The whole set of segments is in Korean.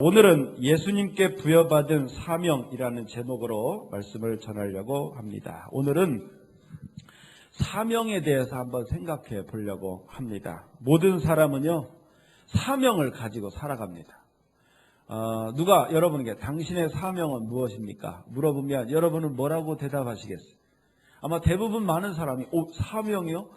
오늘은 예수님께 부여받은 사명이라는 제목으로 말씀을 전하려고 합니다. 오늘은 사명에 대해서 한번 생각해 보려고 합니다. 모든 사람은요, 사명을 가지고 살아갑니다. 누가 여러분에게 당신의 사명은 무엇입니까? 물어보면 여러분은 뭐라고 대답하시겠어요? 아마 대부분 많은 사람이 사명이요?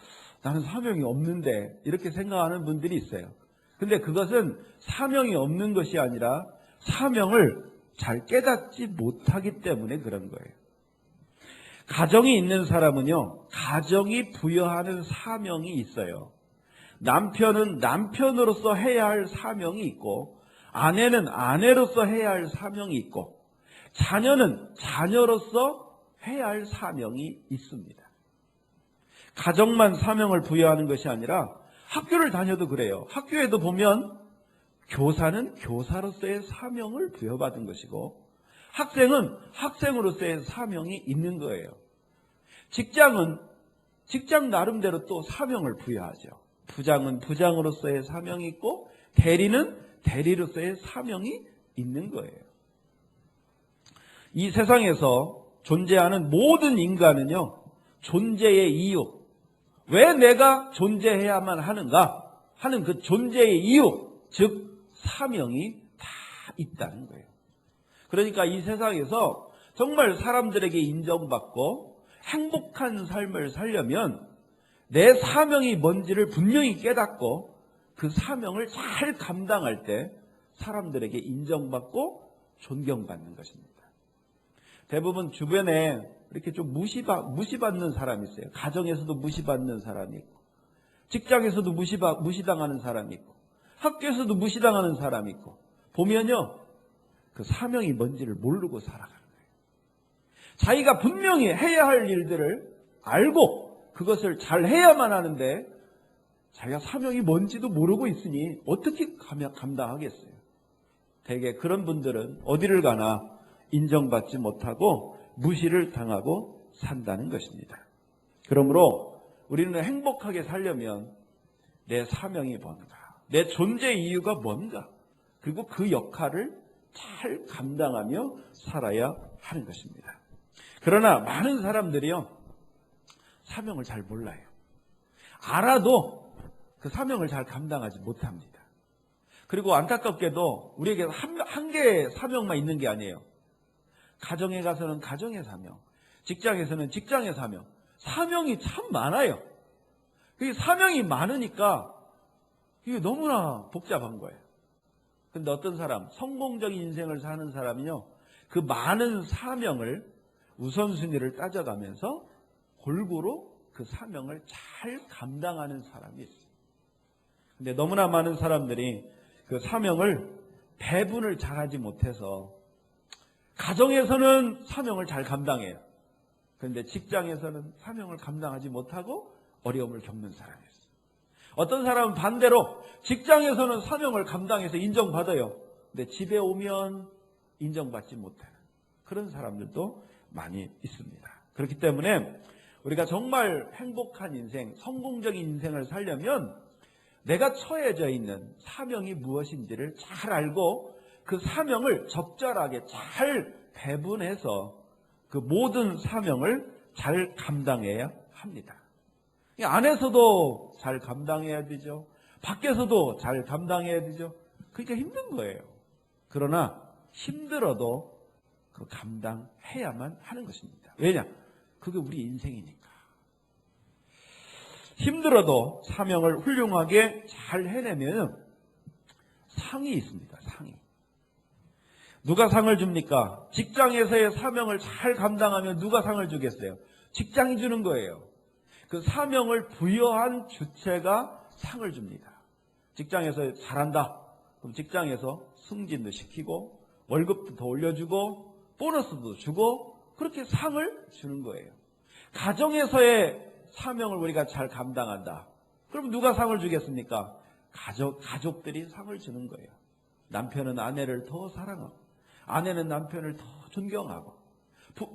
나는 사명이 없는데 이렇게 생각하는 분들이 있어요. 근데 그것은 사명이 없는 것이 아니라 사명을 잘 깨닫지 못하기 때문에 그런 거예요. 가정이 있는 사람은요, 가정이 부여하는 사명이 있어요. 남편은 남편으로서 해야 할 사명이 있고, 아내는 아내로서 해야 할 사명이 있고, 자녀는 자녀로서 해야 할 사명이 있습니다. 가정만 사명을 부여하는 것이 아니라 학교를 다녀도 그래요. 학교에도 보면 교사는 교사로서의 사명을 부여받은 것이고, 학생은 학생으로서의 사명이 있는 거예요. 직장은 직장 나름대로 또 사명을 부여하죠. 부장은 부장으로서의 사명이 있고, 대리는 대리로서의 사명이 있는 거예요. 이 세상에서 존재하는 모든 인간은요, 존재의 이유, 왜 내가 존재해야만 하는가 하는 그 존재의 이유, 즉 사명이 다 있다는 거예요. 그러니까 이 세상에서 정말 사람들에게 인정받고 행복한 삶을 살려면 내 사명이 뭔지를 분명히 깨닫고 그 사명을 잘 감당할 때 사람들에게 인정받고 존경받는 것입니다. 대부분 주변에 이렇게 좀 무시받는 사람이 있어요. 가정에서도 무시받는 사람이 있고, 직장에서도 무시당하는 사람이 있고, 학교에서도 무시당하는 사람이 있고, 보면요, 그 사명이 뭔지를 모르고 살아가는 거예요. 자기가 분명히 해야 할 일들을 알고 그것을 잘 해야만 하는데 자기가 사명이 뭔지도 모르고 있으니 어떻게 감당하겠어요? 대개 그런 분들은 어디를 가나 인정받지 못하고 무시를 당하고 산다는 것입니다. 그러므로 우리는 행복하게 살려면 내 사명이 뭔가, 내 존재 이유가 뭔가, 그리고 그 역할을 잘 감당하며 살아야 하는 것입니다. 그러나 많은 사람들이요, 사명을 잘 몰라요. 알아도 그 사명을 잘 감당하지 못합니다. 그리고 안타깝게도 우리에게 한 개의 사명만 있는 게 아니에요. 가정에 가서는 가정의 사명, 직장에서는 직장의 사명, 사명이 참 많아요. 그 사명이 많으니까 이게 너무나 복잡한 거예요. 근데 어떤 사람, 성공적인 인생을 사는 사람은요, 그 많은 사명을 우선순위를 따져가면서 골고루 그 사명을 잘 감당하는 사람이 있어요. 근데 너무나 많은 사람들이 그 사명을 배분을 잘하지 못해서 가정에서는 사명을 잘 감당해요. 그런데 직장에서는 사명을 감당하지 못하고 어려움을 겪는 사람이 있어요. 어떤 사람은 반대로 직장에서는 사명을 감당해서 인정받아요. 근데 집에 오면 인정받지 못하는 그런 사람들도 많이 있습니다. 그렇기 때문에 우리가 정말 행복한 인생, 성공적인 인생을 살려면 내가 처해져 있는 사명이 무엇인지를 잘 알고 그 사명을 적절하게 잘 배분해서 그 모든 사명을 잘 감당해야 합니다. 안에서도 잘 감당해야 되죠. 밖에서도 잘 감당해야 되죠. 그러니까 힘든 거예요. 그러나 힘들어도 그 감당해야만 하는 것입니다. 왜냐? 그게 우리 인생이니까. 힘들어도 사명을 훌륭하게 잘 해내면 상이 있습니다. 상이. 누가 상을 줍니까? 직장에서의 사명을 잘 감당하면 누가 상을 주겠어요? 직장이 주는 거예요. 그 사명을 부여한 주체가 상을 줍니다. 직장에서 잘한다. 그럼 직장에서 승진도 시키고 월급도 더 올려주고 보너스도 주고 그렇게 상을 주는 거예요. 가정에서의 사명을 우리가 잘 감당한다. 그럼 누가 상을 주겠습니까? 가족들이 상을 주는 거예요. 남편은 아내를 더 사랑하고 아내는 남편을 더 존경하고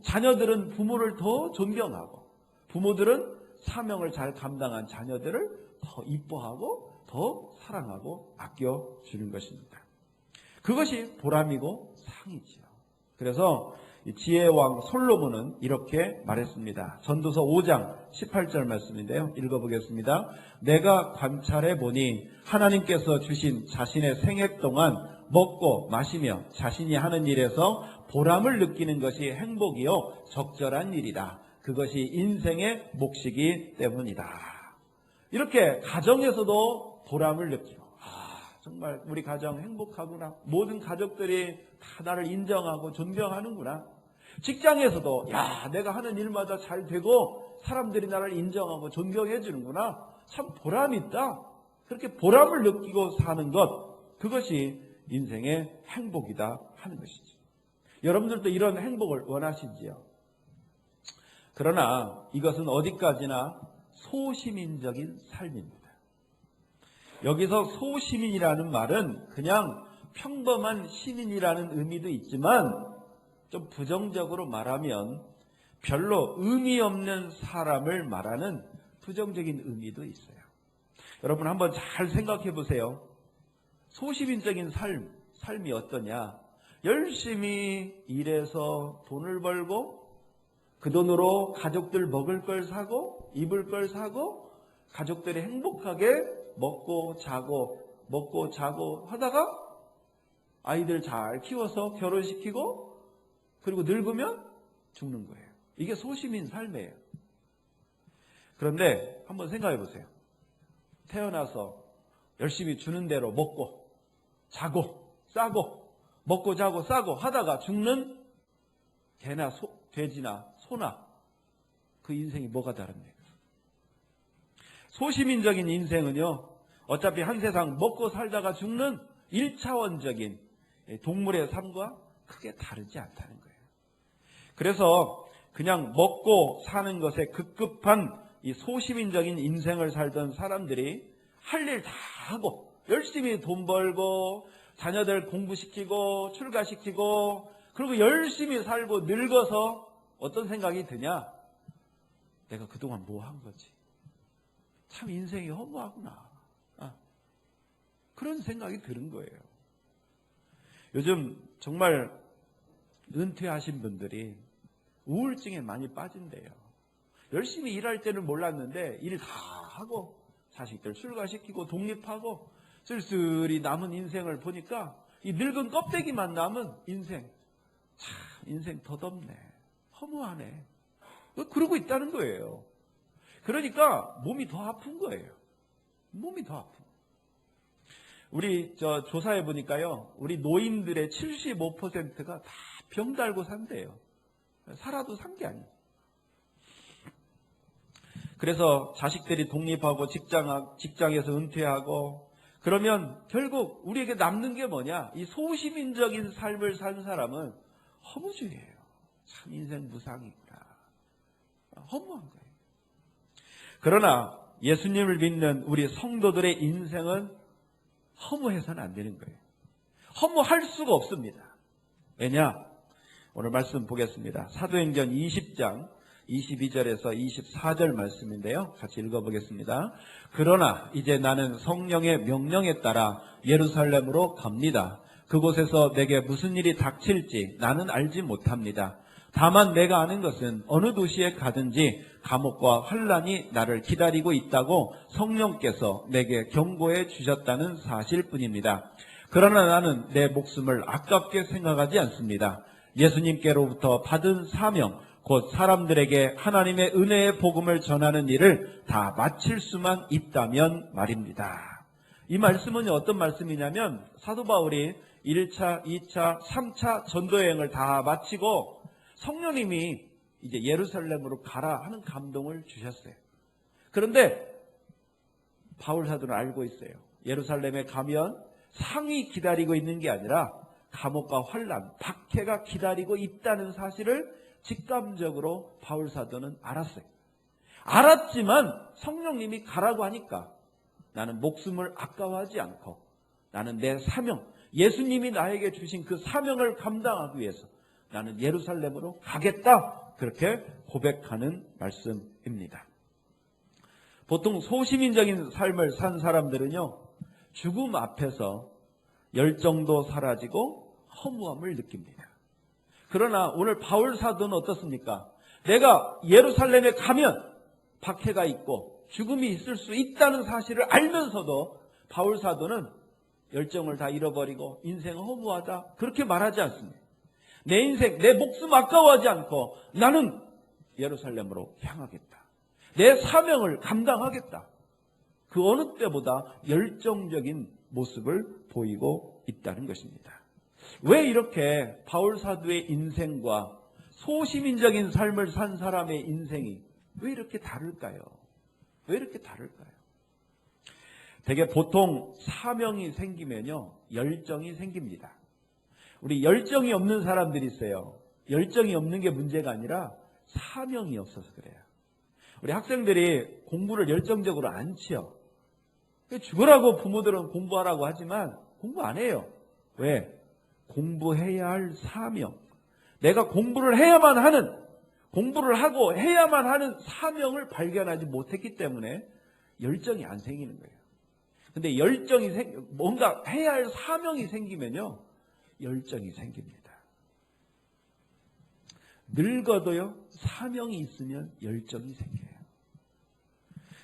자녀들은 부모를 더 존경하고 부모들은 사명을 잘 감당한 자녀들을 더 이뻐하고 더 사랑하고 아껴주는 것입니다. 그것이 보람이고 상이지요. 그래서 지혜왕 솔로몬은 이렇게 말했습니다. 전도서 5장 18절 말씀인데요. 읽어보겠습니다. 내가 관찰해 보니 하나님께서 주신 자신의 생애 동안 먹고 마시며 자신이 하는 일에서 보람을 느끼는 것이 행복이요 적절한 일이다. 그것이 인생의 몫이기 때문이다. 이렇게 가정에서도 보람을 느끼고 정말 우리 가정 행복하구나. 모든 가족들이 다 나를 인정하고 존경하는구나. 직장에서도 내가 하는 일마다 잘 되고 사람들이 나를 인정하고 존경해 주는구나. 참 보람이 있다. 그렇게 보람을 느끼고 사는 것, 그것이 인생의 행복이다 하는 것이죠. 여러분들도 이런 행복을 원하시지요. 그러나 이것은 어디까지나 소시민적인 삶입니다. 여기서 소시민이라는 말은 그냥 평범한 시민이라는 의미도 있지만 좀 부정적으로 말하면 별로 의미 없는 사람을 말하는 부정적인 의미도 있어요. 여러분 한번 잘 생각해 보세요. 소시민적인 삶이 어떠냐? 열심히 일해서 돈을 벌고 그 돈으로 가족들 먹을 걸 사고 입을 걸 사고 가족들이 행복하게 먹고 자고 하다가 아이들 잘 키워서 결혼시키고 그리고 늙으면 죽는 거예요. 이게 소시민 삶이에요. 그런데 한번 생각해 보세요. 태어나서 열심히 주는 대로 먹고 자고 싸고 먹고 자고 싸고 하다가 죽는 개나 돼지나 소나 그 인생이 뭐가 다릅니까? 소시민적인 인생은요, 어차피 한 세상 먹고 살다가 죽는 1차원적인 동물의 삶과 크게 다르지 않다는 거예요. 그래서 그냥 먹고 사는 것에 급급한 이 소시민적인 인생을 살던 사람들이 할 일 다 하고 열심히 돈 벌고 자녀들 공부시키고 출가시키고 그리고 열심히 살고 늙어서 어떤 생각이 드냐? 내가 그동안 뭐 한 거지? 참 인생이 허무하구나. 그런 생각이 드는 거예요. 요즘 정말 은퇴하신 분들이 우울증에 많이 빠진대요. 열심히 일할 때는 몰랐는데 일 다 하고 자식들 출가시키고 독립하고 쓸쓸히 남은 인생을 보니까 이 늙은 껍데기만 남은 인생. 참 인생 덧없네. 허무하네. 그러고 있다는 거예요. 그러니까 몸이 더 아픈 거예요. 몸이 더 아픈. 우리 조사해 보니까요. 우리 노인들의 75%가 다 병 달고 산대요. 살아도 산 게 아니에요. 그래서 자식들이 독립하고 직장에서 은퇴하고 그러면 결국 우리에게 남는 게 뭐냐? 이 소시민적인 삶을 산 사람은 허무주의예요. 참 인생 무상이구나. 허무한 거예요. 그러나 예수님을 믿는 우리 성도들의 인생은 허무해서는 안 되는 거예요. 허무할 수가 없습니다. 왜냐? 오늘 말씀 보겠습니다. 사도행전 20장 22절에서 24절 말씀인데요. 같이 읽어보겠습니다. 그러나 이제 나는 성령의 명령에 따라 예루살렘으로 갑니다. 그곳에서 내게 무슨 일이 닥칠지 나는 알지 못합니다. 다만 내가 아는 것은 어느 도시에 가든지 감옥과 환난이 나를 기다리고 있다고 성령께서 내게 경고해 주셨다는 사실뿐입니다. 그러나 나는 내 목숨을 아깝게 생각하지 않습니다. 예수님께로부터 받은 사명, 곧 사람들에게 하나님의 은혜의 복음을 전하는 일을 다 마칠 수만 있다면 말입니다. 이 말씀은 어떤 말씀이냐면 사도 바울이 1차, 2차, 3차 전도여행을 다 마치고 성령님이 이제 예루살렘으로 가라 하는 감동을 주셨어요. 그런데 바울 사도는 알고 있어요. 예루살렘에 가면 상이 기다리고 있는 게 아니라 감옥과 환난, 박해가 기다리고 있다는 사실을 직감적으로 바울 사도는 알았어요. 알았지만 성령님이 가라고 하니까 나는 목숨을 아까워하지 않고 나는 내 사명, 예수님이 나에게 주신 그 사명을 감당하기 위해서 나는 예루살렘으로 가겠다. 그렇게 고백하는 말씀입니다. 보통 소시민적인 삶을 산 사람들은요, 죽음 앞에서 열정도 사라지고 허무함을 느낍니다. 그러나 오늘 바울 사도는 어떻습니까? 내가 예루살렘에 가면 박해가 있고 죽음이 있을 수 있다는 사실을 알면서도 바울 사도는 열정을 다 잃어버리고 인생은 허무하다 그렇게 말하지 않습니다. 내 인생, 내 목숨 아까워하지 않고 나는 예루살렘으로 향하겠다. 내 사명을 감당하겠다. 그 어느 때보다 열정적인 모습을 보이고 있다는 것입니다. 왜 이렇게 바울 사도의 인생과 소시민적인 삶을 산 사람의 인생이 왜 이렇게 다를까요? 왜 이렇게 다를까요? 되게 보통 사명이 생기면요, 열정이 생깁니다. 우리 열정이 없는 사람들이 있어요. 열정이 없는 게 문제가 아니라 사명이 없어서 그래요. 우리 학생들이 공부를 열정적으로 안 치요. 죽으라고 부모들은 공부하라고 하지만 공부 안 해요. 왜? 공부해야 할 사명. 내가 공부를 해야만 하는, 공부를 하고 해야만 하는 사명을 발견하지 못했기 때문에 열정이 안 생기는 거예요. 근데 열정이 뭔가 해야 할 사명이 생기면요, 열정이 생깁니다. 늙어도요, 사명이 있으면 열정이 생겨요.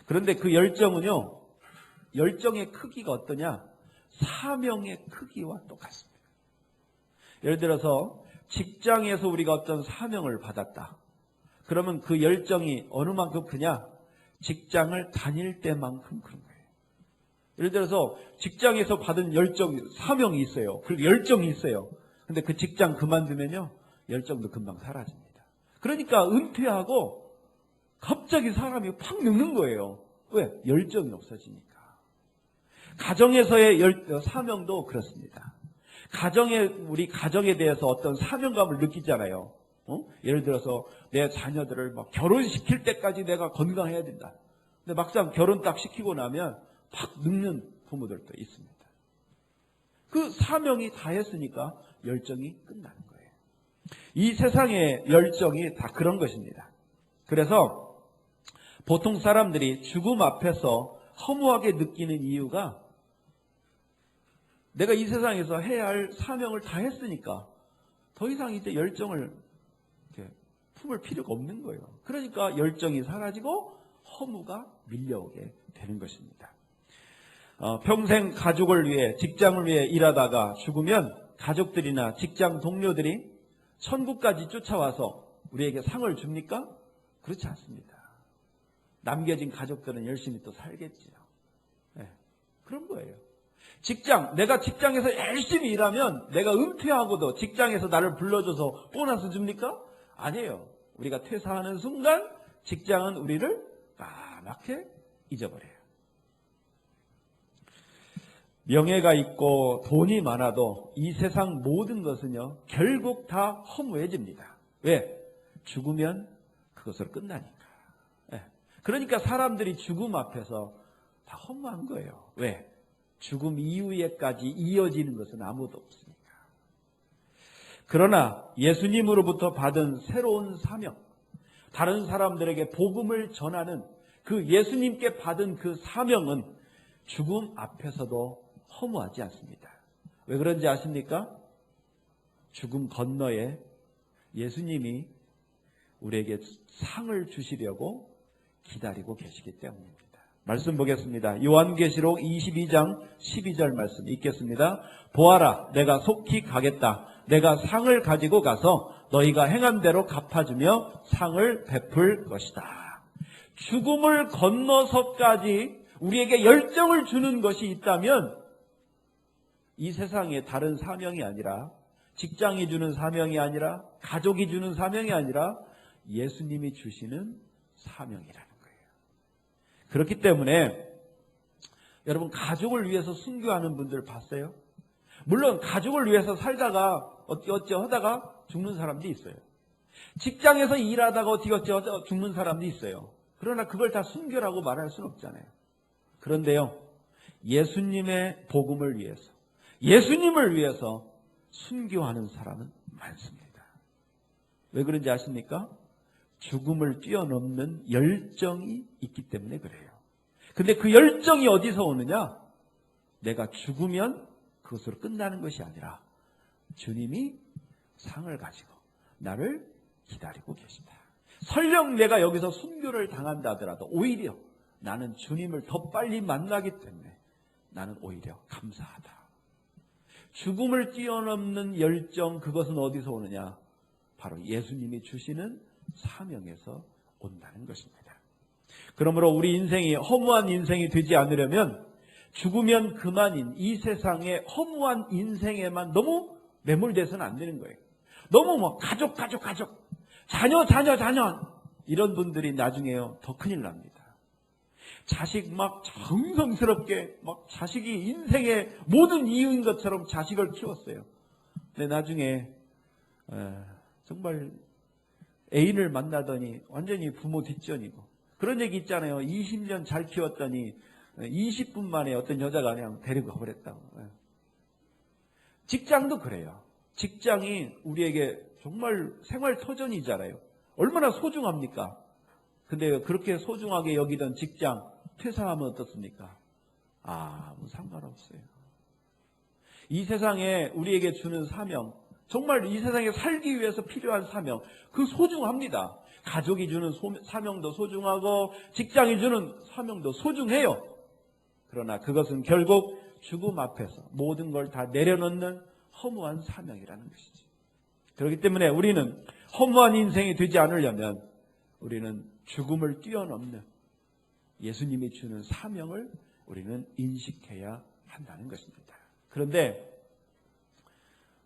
그런데 그 열정은요, 열정의 크기가 어떠냐? 사명의 크기와 똑같습니다. 예를 들어서 직장에서 우리가 어떤 사명을 받았다. 그러면 그 열정이 어느 만큼 크냐? 직장을 다닐 때만큼 큰 거예요. 예를 들어서 직장에서 받은 열정, 사명이 있어요. 그리고 열정이 있어요. 근데 그 직장 그만두면요, 열정도 금방 사라집니다. 그러니까 은퇴하고 갑자기 사람이 팍 늙는 거예요. 왜? 열정이 없어지니까. 가정에서의 사명도 그렇습니다. 우리 가정에 대해서 어떤 사명감을 느끼잖아요. 예를 들어서 내 자녀들을 막 결혼시킬 때까지 내가 건강해야 된다. 근데 막상 결혼 딱 시키고 나면 팍 늙는 부모들도 있습니다. 그 사명이 다했으니까 열정이 끝나는 거예요. 이 세상의 열정이 다 그런 것입니다. 그래서 보통 사람들이 죽음 앞에서 허무하게 느끼는 이유가 내가 이 세상에서 해야 할 사명을 다 했으니까 더 이상 이제 열정을 품을 필요가 없는 거예요. 그러니까 열정이 사라지고 허무가 밀려오게 되는 것입니다. 평생 가족을 위해, 직장을 위해 일하다가 죽으면 가족들이나 직장 동료들이 천국까지 쫓아와서 우리에게 상을 줍니까? 그렇지 않습니다. 남겨진 가족들은 열심히 또 살겠지요. 네, 그런 거예요. 내가 직장에서 열심히 일하면 내가 은퇴하고도 직장에서 나를 불러줘서 보너스 줍니까? 아니에요. 우리가 퇴사하는 순간 직장은 우리를 까맣게 잊어버려요. 명예가 있고 돈이 많아도 이 세상 모든 것은요, 결국 다 허무해집니다. 왜? 죽으면 그것으로 끝나니까. 네. 그러니까 사람들이 죽음 앞에서 다 허무한 거예요. 왜? 죽음 이후에까지 이어지는 것은 아무도 없으니까. 그러나 예수님으로부터 받은 새로운 사명, 다른 사람들에게 복음을 전하는 그 예수님께 받은 그 사명은 죽음 앞에서도 허무하지 않습니다. 왜 그런지 아십니까? 죽음 건너에 예수님이 우리에게 상을 주시려고 기다리고 계시기 때문입니다. 말씀 보겠습니다. 요한계시록 22장 12절 말씀 읽겠습니다. 보아라, 내가 속히 가겠다. 내가 상을 가지고 가서 너희가 행한 대로 갚아주며 상을 베풀 것이다. 죽음을 건너서까지 우리에게 열정을 주는 것이 있다면 이 세상에 다른 사명이 아니라, 직장이 주는 사명이 아니라, 가족이 주는 사명이 아니라 예수님이 주시는 사명이라는 거예요. 그렇기 때문에 여러분, 가족을 위해서 순교하는 분들 봤어요? 물론 가족을 위해서 살다가 어찌어찌 하다가 죽는 사람도 있어요. 직장에서 일하다가 어찌어찌 하다가 죽는 사람도 있어요. 그러나 그걸 다 순교라고 말할 수는 없잖아요. 그런데요, 예수님의 복음을 위해서, 예수님을 위해서 순교하는 사람은 많습니다. 왜 그런지 아십니까? 죽음을 뛰어넘는 열정이 있기 때문에 그래요. 근데 그 열정이 어디서 오느냐? 내가 죽으면 그것으로 끝나는 것이 아니라 주님이 상을 가지고 나를 기다리고 계신다. 설령 내가 여기서 순교를 당한다 하더라도 오히려 나는 주님을 더 빨리 만나기 때문에 나는 오히려 감사하다. 죽음을 뛰어넘는 열정, 그것은 어디서 오느냐? 바로 예수님이 주시는 사명에서 온다는 것입니다. 그러므로 우리 인생이 허무한 인생이 되지 않으려면 죽으면 그만인 이 세상의 허무한 인생에만 너무 매몰돼서는 안 되는 거예요. 너무 가족 자녀 이런 분들이 나중에요 더 큰일 납니다. 자식 막 정성스럽게 막 자식이 인생의 모든 이유인 것처럼 자식을 키웠어요. 근데 나중에 정말 애인을 만나더니 완전히 부모 뒷전이고, 그런 얘기 있잖아요. 20년 잘 키웠더니 20분 만에 어떤 여자가 그냥 데리고 가버렸다고. 직장도 그래요. 직장이 우리에게 정말 생활 터전이잖아요. 얼마나 소중합니까? 근데 그렇게 소중하게 여기던 직장 퇴사하면 어떻습니까? 아무 상관없어요. 이 세상에 우리에게 주는 사명, 정말 이 세상에 살기 위해서 필요한 사명, 그 소중합니다. 가족이 주는 사명도 소중하고 직장이 주는 사명도 소중해요. 그러나 그것은 결국 죽음 앞에서 모든 걸 다 내려놓는 허무한 사명이라는 것이지. 그렇기 때문에 우리는 허무한 인생이 되지 않으려면 우리는 죽음을 뛰어넘는 예수님이 주는 사명을 우리는 인식해야 한다는 것입니다. 그런데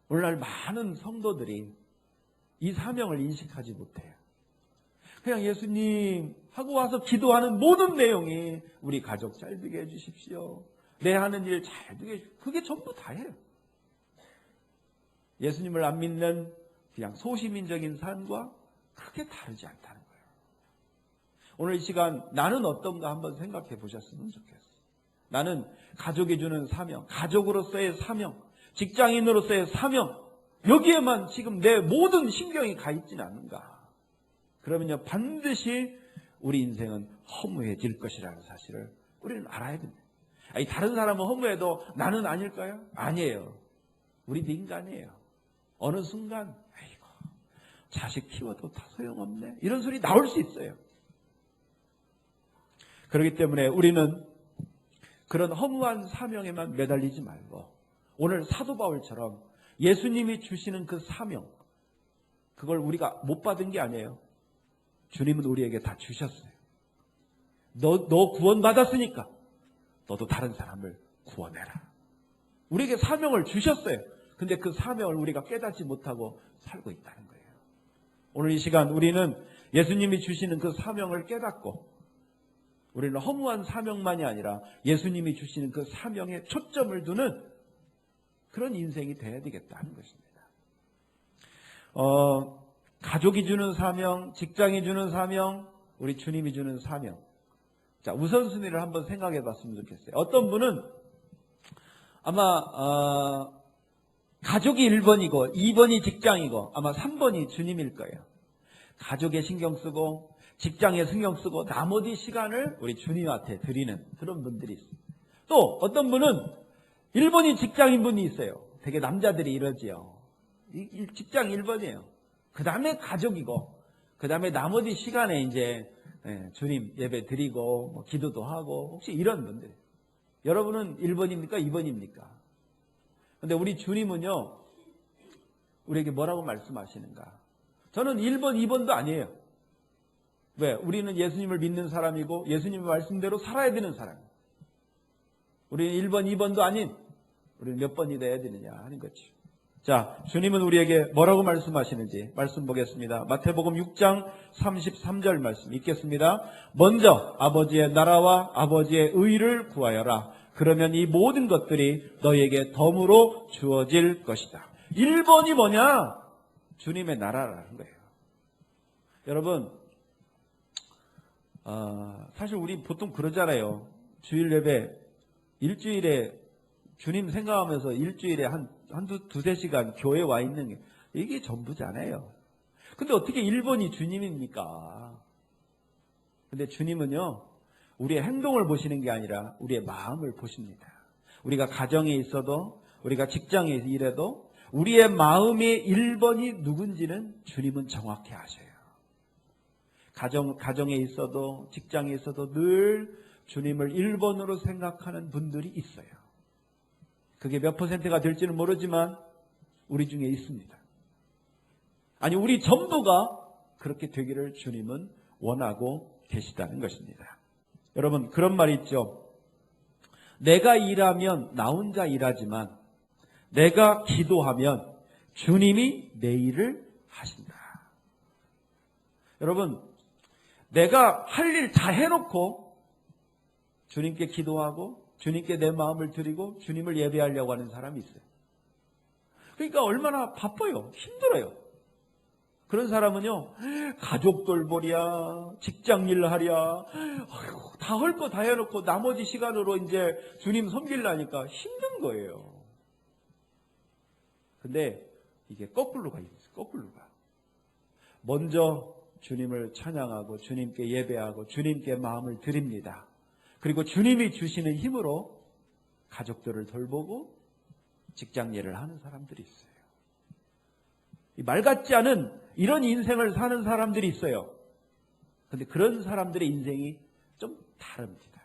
오늘날 많은 성도들이 이 사명을 인식하지 못해요. 그냥 예수님 하고 와서 기도하는 모든 내용이 우리 가족 잘 되게 해주십시오. 내 하는 일 잘 되게 해주십시오. 그게 전부 다예요. 예수님을 안 믿는 그냥 소시민적인 삶과 크게 다르지 않다는 거예요. 오늘 이 시간 나는 어떤가 한번 생각해 보셨으면 좋겠어요. 나는 가족이 주는 사명, 가족으로서의 사명, 직장인으로서의 사명, 여기에만 지금 내 모든 신경이 가 있지는 않는가. 그러면요 반드시 우리 인생은 허무해질 것이라는 사실을 우리는 알아야 됩니다. 아니, 다른 사람은 허무해도 나는 아닐까요? 아니에요. 우리도 인간이에요. 어느 순간 아이고 자식 키워도 다 소용없네 이런 소리 나올 수 있어요. 그렇기 때문에 우리는 그런 허무한 사명에만 매달리지 말고 오늘 사도 바울처럼 예수님이 주시는 그 사명, 그걸 우리가 못 받은 게 아니에요. 주님은 우리에게 다 주셨어요. 너 구원받았으니까 너도 다른 사람을 구원해라. 우리에게 사명을 주셨어요. 근데 그 사명을 우리가 깨닫지 못하고 살고 있다는 거예요. 오늘 이 시간 우리는 예수님이 주시는 그 사명을 깨닫고 우리는 허무한 사명만이 아니라 예수님이 주시는 그 사명에 초점을 두는 그런 인생이 되어야 되겠다는 것입니다. 가족이 주는 사명, 직장이 주는 사명, 우리 주님이 주는 사명. 자, 우선순위를 한번 생각해 봤으면 좋겠어요. 어떤 분은 아마 가족이 1번이고 2번이 직장이고 아마 3번이 주님일 거예요. 가족에 신경 쓰고 직장에 신경 쓰고 나머지 시간을 우리 주님한테 드리는 그런 분들이 있어요. 또 어떤 분은 1번이 직장인 분이 있어요. 되게 남자들이 이러지요. 직장 1번이에요. 그 다음에 가족이고 그 다음에 나머지 시간에 이제 주님 예배 드리고 뭐 기도도 하고 혹시 이런 분들. 여러분은 1번입니까? 2번입니까? 근데 우리 주님은요 우리에게 뭐라고 말씀하시는가? 저는 1번, 2번도 아니에요. 왜? 우리는 예수님을 믿는 사람이고 예수님의 말씀대로 살아야 되는 사람이에요. 우리는 1번, 2번도 아닌 우리는 몇 번이 돼야 되느냐 하는 거죠. 자, 주님은 우리에게 뭐라고 말씀하시는지 말씀 보겠습니다. 마태복음 6장 33절 말씀 읽겠습니다. 먼저 아버지의 나라와 아버지의 의를 구하여라. 그러면 이 모든 것들이 너에게 덤으로 주어질 것이다. 1번이 뭐냐? 주님의 나라라는 거예요. 여러분, 사실 우리 보통 그러잖아요. 주일 예배 일주일에 주님 생각하면서 일주일에 두세 시간 교회 와 있는 게 이게 전부잖아요. 근데 어떻게 1번이 주님입니까? 근데 주님은요 우리의 행동을 보시는 게 아니라 우리의 마음을 보십니다. 우리가 가정에 있어도 우리가 직장에서 일해도 우리의 마음의 1번이 누군지는 주님은 정확히 아셔요. 가정에 있어도 직장에 있어도 늘 주님을 1번으로 생각하는 분들이 있어요. 그게 몇 퍼센트가 될지는 모르지만 우리 중에 있습니다. 아니, 우리 전부가 그렇게 되기를 주님은 원하고 계시다는 것입니다. 여러분, 그런 말이 있죠. 내가 일하면 나 혼자 일하지만 내가 기도하면 주님이 내 일을 하신다. 여러분, 내가 할 일 다 해놓고 주님께 기도하고 주님께 내 마음을 드리고 주님을 예배하려고 하는 사람이 있어요. 그러니까 얼마나 바빠요. 힘들어요. 그런 사람은요, 가족 돌보랴, 직장 일 하랴, 다 할 거 다 해놓고 나머지 시간으로 이제 주님 섬기려니까 힘든 거예요. 근데 이게 거꾸로 가 있어요. 거꾸로 가. 먼저 주님을 찬양하고 주님께 예배하고 주님께 마음을 드립니다. 그리고 주님이 주시는 힘으로 가족들을 돌보고 직장 일을 하는 사람들이 있어요. 말 같지 않은 이런 인생을 사는 사람들이 있어요. 그런데 그런 사람들의 인생이 좀 다릅니다.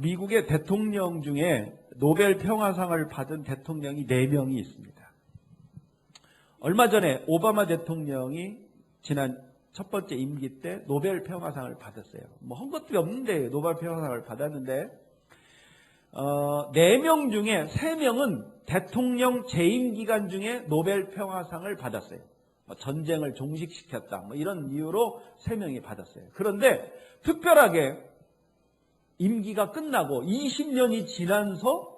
미국의 대통령 중에 노벨 평화상을 받은 대통령이 4명이 있습니다. 얼마 전에 오바마 대통령이 지난 첫 번째 임기 때 노벨 평화상을 받았어요. 뭐 한 것도 없는데 노벨 평화상을 받았는데 4명 중에 3명은 대통령 재임 기간 중에 노벨 평화상을 받았어요. 전쟁을 종식시켰다, 뭐 이런 이유로 3명이 받았어요. 그런데 특별하게 임기가 끝나고 20년이 지나서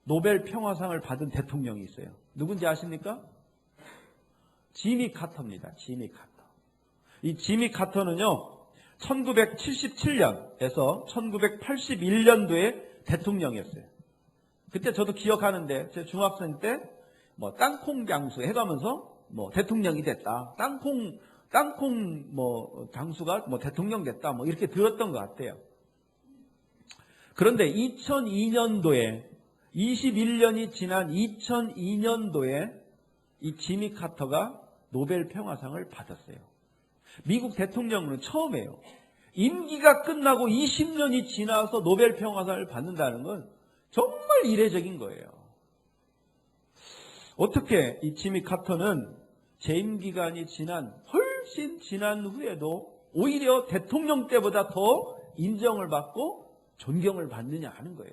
노벨 평화상을 받은 대통령이 있어요. 누군지 아십니까? 지미 카터입니다. 지미 카터. 이 지미 카터는요, 1977년에서 1981년도에 대통령이었어요. 그때 저도 기억하는데, 제 중학생 때, 뭐, 땅콩 장수 해가면서, 뭐, 대통령이 됐다. 땅콩 장수가 뭐, 대통령 됐다. 뭐, 이렇게 들었던 것 같아요. 그런데 2002년도에, 21년이 지난 2002년도에 이 지미 카터가 노벨 평화상을 받았어요. 미국 대통령은 처음이에요. 임기가 끝나고 20년이 지나서 노벨 평화상을 받는다는 건 정말 이례적인 거예요. 어떻게 이 지미 카터는 재임 기간이 훨씬 지난 후에도 오히려 대통령 때보다 더 인정을 받고 존경을 받느냐 하는 거예요.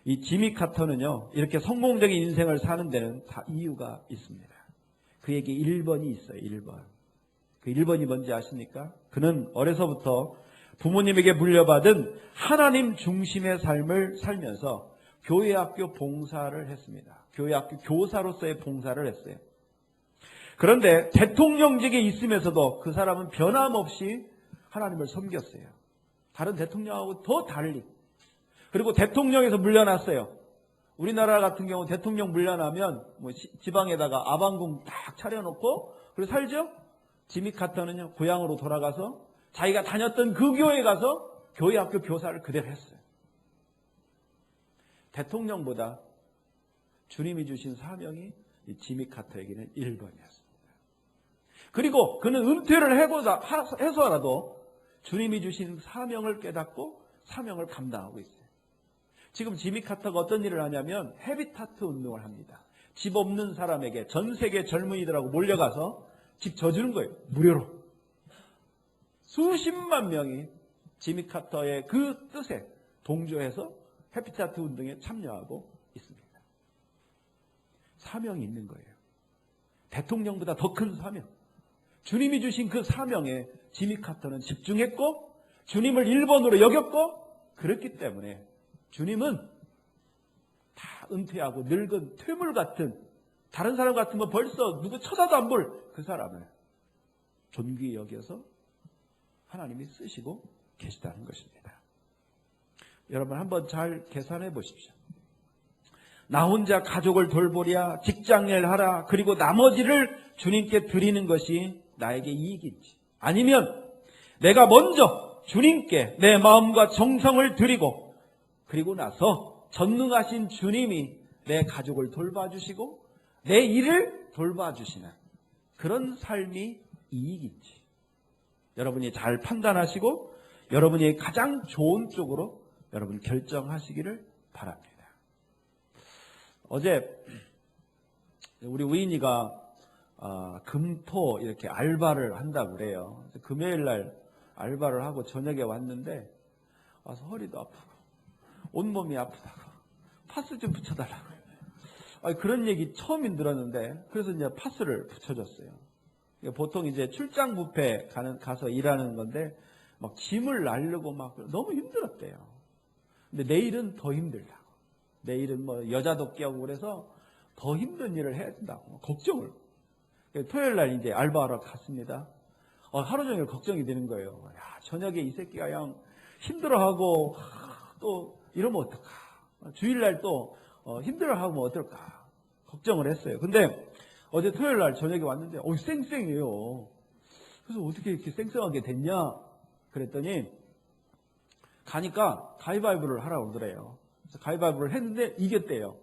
이 지미 카터는요, 이렇게 성공적인 인생을 사는 데는 다 이유가 있습니다. 그에게 1번이 있어요. 1번. 그 1번이 뭔지 아십니까? 그는 어려서부터 부모님에게 물려받은 하나님 중심의 삶을 살면서 교회학교 봉사를 했습니다. 교회학교 교사로서의 봉사를 했어요. 그런데 대통령직에 있으면서도 그 사람은 변함없이 하나님을 섬겼어요. 다른 대통령하고 더 달리. 그리고 대통령에서 물려났어요. 우리나라 같은 경우 대통령 물려나면 뭐 지방에다가 아방궁 딱 차려놓고 그리고 살죠? 지미 카터는요, 고향으로 돌아가서 자기가 다녔던 그 교회에 가서 교회학교 교사를 그대로 했어요. 대통령보다 주님이 주신 사명이 이 지미 카터에게는 1번이었습니다. 그리고 그는 은퇴를 해서라도 주님이 주신 사명을 깨닫고 사명을 감당하고 있어요. 지금 지미 카터가 어떤 일을 하냐면 헤비타트 운동을 합니다. 집 없는 사람에게 전 세계 젊은이들하고 몰려가서 집 져주는 거예요. 무료로. 수십만 명이 지미 카터의 그 뜻에 동조해서 헤비타트 운동에 참여하고 있습니다. 사명이 있는 거예요. 대통령보다 더 큰 사명. 주님이 주신 그 사명에 지미 카터는 집중했고 주님을 1번으로 여겼고 그렇기 때문에 주님은 다 은퇴하고 늙은 퇴물 같은 다른 사람 같으면 벌써 누구 쳐다도 안 볼 그 사람을 존귀히 여겨서 하나님이 쓰시고 계시다는 것입니다. 여러분 한번 잘 계산해 보십시오. 나 혼자 가족을 돌보랴, 직장일 하라, 그리고 나머지를 주님께 드리는 것이 나에게 이익인지, 아니면 내가 먼저 주님께 내 마음과 정성을 드리고 그리고 나서 전능하신 주님이 내 가족을 돌봐주시고 내 일을 돌봐주시는 그런 삶이 이익인지 여러분이 잘 판단하시고 여러분이 가장 좋은 쪽으로 여러분 결정하시기를 바랍니다. 어제 우리 우인이가 금토 이렇게 알바를 한다고 그래요. 금요일 날 알바를 하고 저녁에 왔는데 와서 허리도 아프고 온몸이 아프다고 파스 좀 붙여달라고. 그런 얘기 처음 들었는데 그래서 이제 파스를 붙여줬어요. 보통 이제 출장 뷔페 가서 일하는 건데 막 짐을 나르고 막 너무 힘들었대요. 근데 내일은 더 힘들다고. 내일은 뭐 여자도 끼고 그래서 더 힘든 일을 해야 된다고 걱정을. 토요일 날 이제 알바하러 갔습니다. 하루 종일 걱정이 되는 거예요. 야, 저녁에 이 새끼가 그냥 힘들어하고 또 이러면 어떨까? 주일날 또 힘들어하면 어떨까? 걱정을 했어요. 근데 어제 토요일 날 저녁에 왔는데 쌩쌩해요. 그래서 어떻게 이렇게 쌩쌩하게 됐냐? 그랬더니 가니까 가위바위보를 하라고 그러더래요. 그래서 가위바위보를 했는데 이겼대요.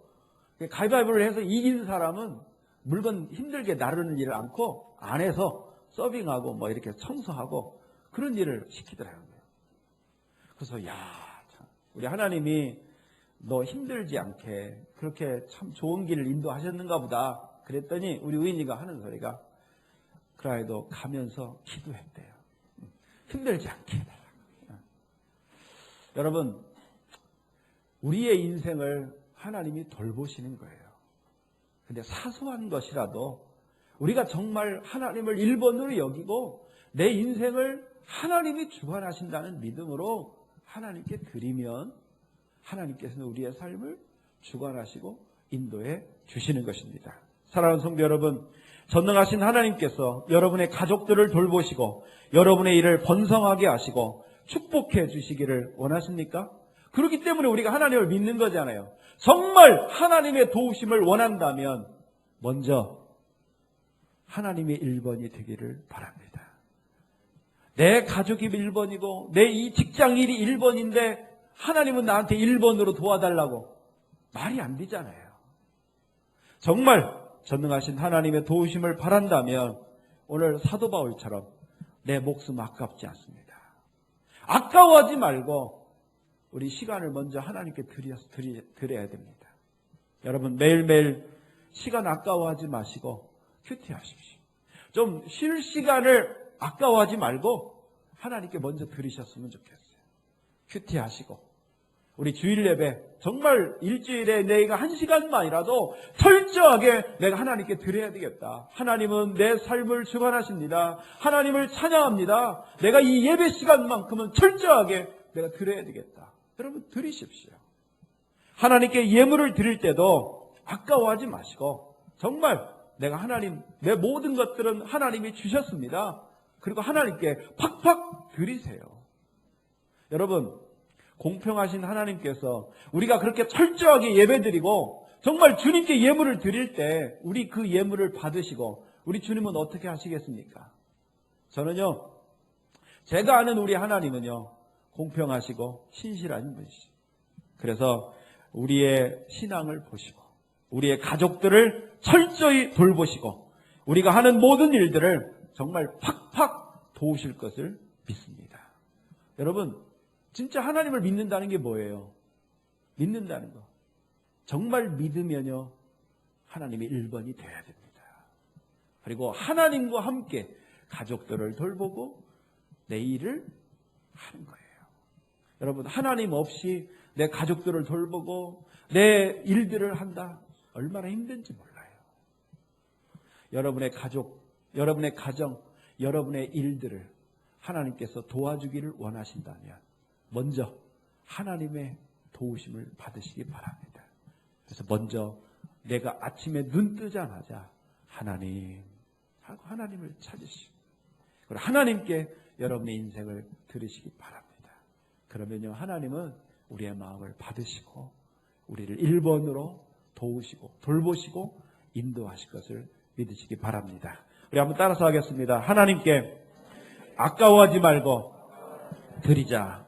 가위바위보를 해서 이긴 사람은 물건 힘들게 나르는 일을 않고 안에서 서빙하고 뭐 이렇게 청소하고 그런 일을 시키더라고요. 그래서 야, 참, 우리 하나님이 너 힘들지 않게 그렇게 참 좋은 길을 인도하셨는가 보다. 그랬더니 우리 우인이가 하는 소리가 그래도 가면서 기도했대요. 힘들지 않게 해달라고. 여러분, 우리의 인생을 하나님이 돌보시는 거예요. 근데 사소한 것이라도 우리가 정말 하나님을 1번으로 여기고 내 인생을 하나님이 주관하신다는 믿음으로 하나님께 드리면 하나님께서는 우리의 삶을 주관하시고 인도해 주시는 것입니다. 사랑하는 성도 여러분, 전능하신 하나님께서 여러분의 가족들을 돌보시고 여러분의 일을 번성하게 하시고 축복해 주시기를 원하십니까? 그렇기 때문에 우리가 하나님을 믿는 거잖아요. 정말 하나님의 도우심을 원한다면 먼저 하나님의 1번이 되기를 바랍니다. 내 가족이 1번이고 내 이 직장 일이 1번인데 하나님은 나한테 1번으로 도와달라고 말이 안 되잖아요. 정말 전능하신 하나님의 도우심을 바란다면 오늘 사도 바울처럼 내 목숨 아깝지 않습니다. 아까워하지 말고 우리 시간을 먼저 하나님께 드려야 됩니다. 여러분 매일매일 시간 아까워하지 마시고 큐티하십시오. 좀 쉴 시간을 아까워하지 말고 하나님께 먼저 드리셨으면 좋겠어요. 큐티하시고 우리 주일 예배 정말 일주일에 내가 1시간만이라도 철저하게 내가 하나님께 드려야 되겠다. 하나님은 내 삶을 주관하십니다. 하나님을 찬양합니다. 내가 이 예배 시간만큼은 철저하게 내가 드려야 되겠다. 여러분 드리십시오. 하나님께 예물을 드릴 때도 아까워하지 마시고 정말 내가 하나님 내 모든 것들은 하나님이 주셨습니다. 그리고 하나님께 팍팍 드리세요. 여러분 공평하신 하나님께서 우리가 그렇게 철저하게 예배드리고 정말 주님께 예물을 드릴 때 우리 그 예물을 받으시고 우리 주님은 어떻게 하시겠습니까? 저는요 제가 아는 우리 하나님은요 공평하시고 신실한 분이시죠. 그래서 우리의 신앙을 보시고 우리의 가족들을 철저히 돌보시고 우리가 하는 모든 일들을 정말 팍팍 도우실 것을 믿습니다. 여러분 진짜 하나님을 믿는다는 게 뭐예요? 믿는다는 거. 정말 믿으면요 하나님이 1번이 돼야 됩니다. 그리고 하나님과 함께 가족들을 돌보고 내 일을 하는 거예요. 여러분 하나님 없이 내 가족들을 돌보고 내 일들을 한다. 얼마나 힘든지 몰라요. 여러분의 가족, 여러분의 가정, 여러분의 일들을 하나님께서 도와주기를 원하신다면 먼저 하나님의 도우심을 받으시기 바랍니다. 그래서 먼저 내가 아침에 눈 뜨자마자 하나님 하고 하나님을 찾으시고 그리고 하나님께 여러분의 인생을 들으시기 바랍니다. 그러면요 하나님은 우리의 마음을 받으시고 우리를 1번으로 도우시고 돌보시고 인도하실 것을 믿으시기 바랍니다. 우리 한번 따라서 하겠습니다. 하나님께 아까워하지 말고 드리자.